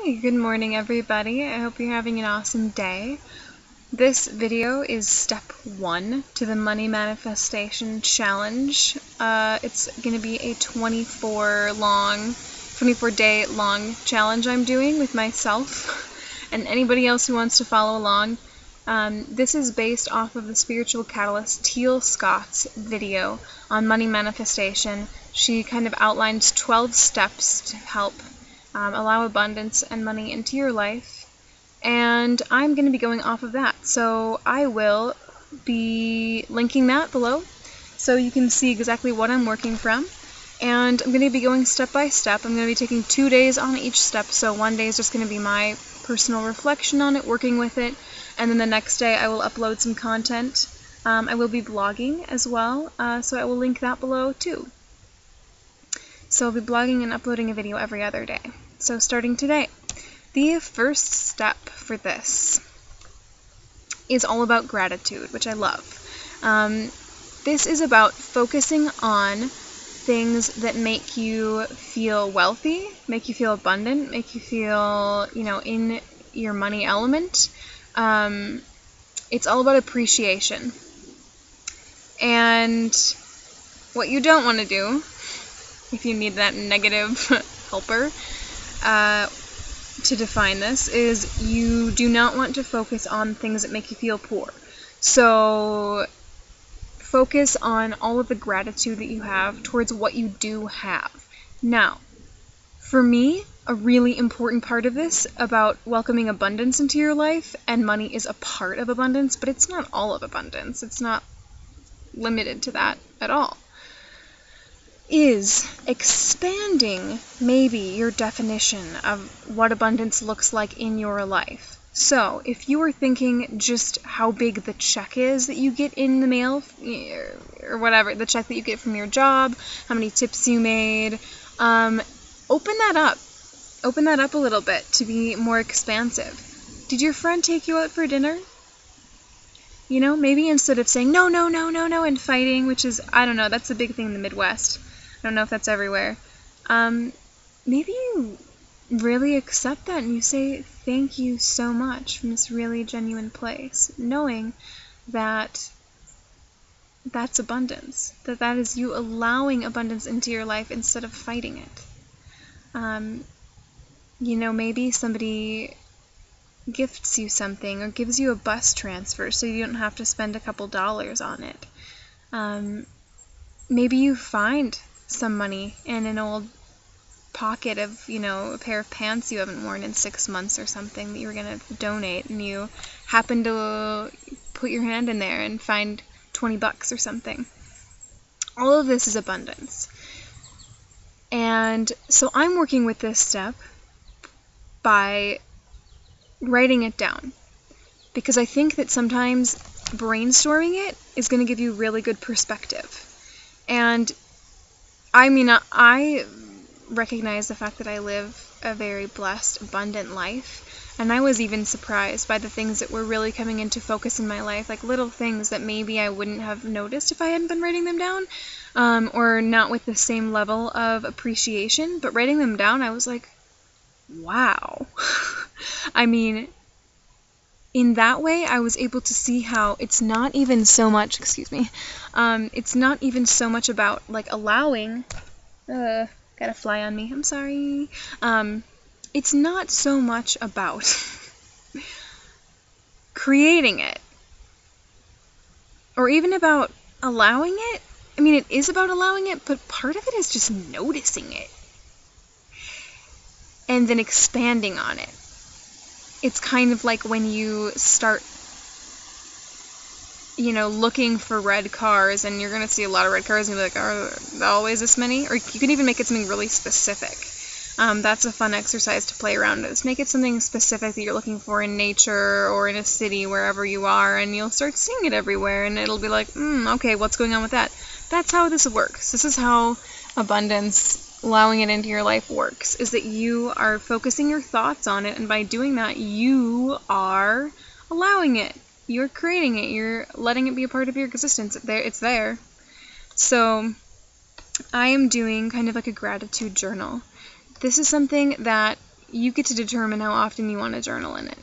Hi, good morning everybody. I hope you're having an awesome day. This video is step 1 to the Money Manifestation Challenge. It's going to be a 24-day long challenge I'm doing with myself and anybody else who wants to follow along. This is based off of the spiritual catalyst Teal Scott's video on money manifestation. She kind of outlines 12 steps to help allow abundance and money into your life, and I'm going to be going off of that. So I will be linking that below so you can see exactly what I'm working from, and I'm going to be going step by step. I'm going to be taking 2 days on each step, so one day is just going to be my personal reflection on it, working with it, and then the next day I will upload some content. I will be blogging as well, so I will link that below too. So I'll be blogging and uploading a video every other day. So starting today, the first step for this is all about gratitude, which I love. This is about focusing on things that make you feel wealthy, make you feel abundant, make you feel, in your money element. It's all about appreciation. And what you don't want to do, if you need that negative helper to define this, is you do not want to focus on things that make you feel poor. So focus on all of the gratitude that you have towards what you do have. Now, for me, a really important part of this about welcoming abundance into your life, and money is a part of abundance, but it's not all of abundance. It's not limited to that at all, is expanding maybe your definition of what abundance looks like in your life. So if you are thinking just how big the check is that you get in the mail, or whatever, the check that you get from your job, how many tips you made, open that up. Open that up a little bit to be more expansive. Did your friend take you out for dinner? Maybe instead of saying no, no, no, no, no, and fighting, which is, I don't know, that's a big thing in the Midwest. I don't know if that's everywhere. Maybe you really accept that and you say thank you so much from this really genuine place, knowing that that's abundance, that is you allowing abundance into your life instead of fighting it. Maybe somebody gifts you something or gives you a bus transfer so you don't have to spend a couple dollars on it. Maybe you find some money in an old pocket of, a pair of pants you haven't worn in 6 months or something that you were going to donate, and you happen to put your hand in there and find $20 or something. All of this is abundance. And so I'm working with this step by writing it down, because I think that sometimes brainstorming it is going to give you really good perspective. And I recognize the fact that I live a very blessed, abundant life, and I was even surprised by the things that were really coming into focus in my life, like little things that maybe I wouldn't have noticed if I hadn't been writing them down, or not with the same level of appreciation, but writing them down, I was like, wow. In that way, I was able to see how it's not even so much, it's not even so much about, allowing, got a fly on me, I'm sorry. It's not so much about creating it, or even about allowing it. It is about allowing it, but part of it is just noticing it, and then expanding on it. It's kind of like when you start, looking for red cars, and you're going to see a lot of red cars, and you'll be like, are there always this many? Or you can even make it something really specific. That's a fun exercise to play around with. Make it something specific that you're looking for in nature or in a city, wherever you are, and you'll start seeing it everywhere, and it'll be like, okay, what's going on with that? That's how this works. This is how abundance, allowing it into your life, works, is that you are focusing your thoughts on it, and by doing that, you are allowing it. You're creating it. You're letting it be a part of your existence. It's there. So I am doing kind of like a gratitude journal. This is something that you get to determine how often you want to journal in it.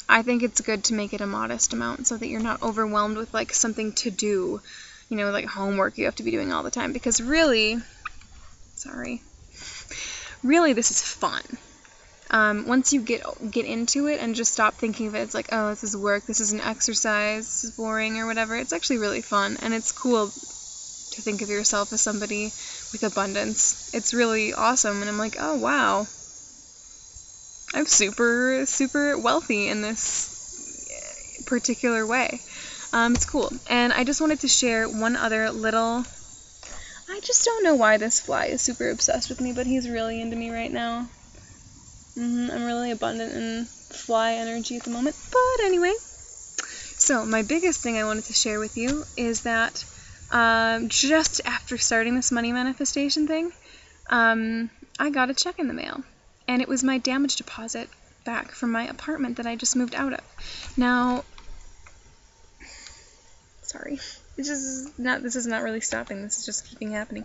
I think it's good to make it a modest amount so that you're not overwhelmed with like something to do, you know, like homework you have to be doing all the time, because really this is fun. Once you get into it and just stop thinking of it as like, oh, this is work, this is an exercise, this is boring or whatever, it's actually really fun, and it's cool to think of yourself as somebody with abundance. It's really awesome, and I'm like, oh wow, I'm super, super wealthy in this particular way. It's cool. And I just wanted to share one other little... I just don't know why this fly is super obsessed with me, but he's really into me right now. I'm really abundant in fly energy at the moment. But anyway, so my biggest thing I wanted to share with you is that just after starting this money manifestation thing, I got a check in the mail. And it was my damage deposit back from my apartment that I just moved out of. Now, sorry, this is not really stopping, this is just keeping happening.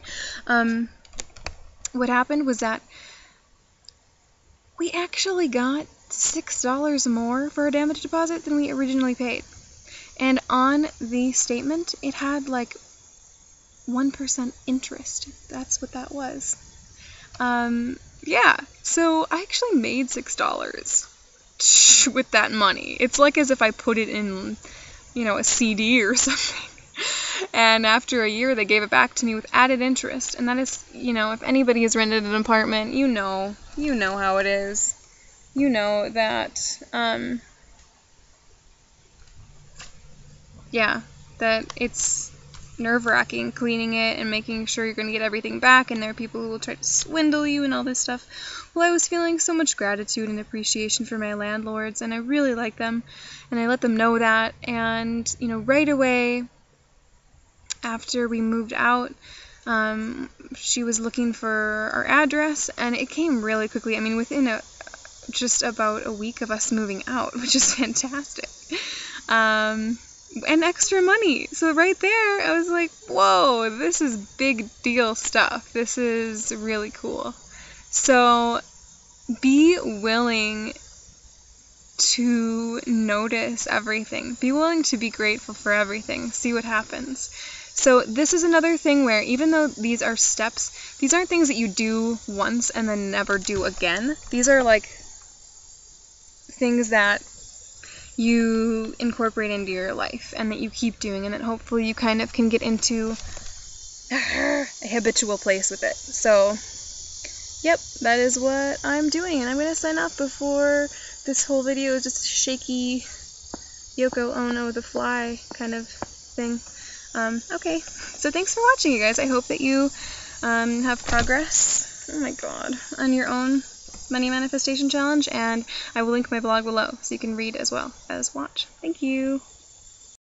What happened was that we actually got $6 more for our damage deposit than we originally paid. And on the statement, it had like 1% interest. That's what that was. Yeah, so I actually made $6 with that money. It's like as if I put it in, you know, a CD or something. And after a year, they gave it back to me with added interest. And that is, you know, if anybody has rented an apartment, you know how it is. You know that, yeah, that it's nerve-wracking cleaning it and making sure you're going to get everything back, and there are people who will try to swindle you and all this stuff. Well, I was feeling so much gratitude and appreciation for my landlords, and I really like them, and I let them know that, and, you know, right away after we moved out, she was looking for our address, and it came really quickly. I mean, within just about a week of us moving out, which is fantastic. And extra money. So right there, I was like, whoa, this is big deal stuff. This is really cool. So be willing to notice everything. Be willing to be grateful for everything. See what happens. So this is another thing where even though these are steps, these aren't things that you do once and then never do again. These are like things that you incorporate into your life and that you keep doing, and that hopefully you kind of can get into a habitual place with it. So, yep, that is what I'm doing, and I'm going to sign off before this whole video is just a shaky Yoko Ono the fly kind of thing. Okay, so thanks for watching, you guys. I hope that you have progress, oh my god, on your own money manifestation challenge, and I will link my blog below so you can read as well as watch. Thank you.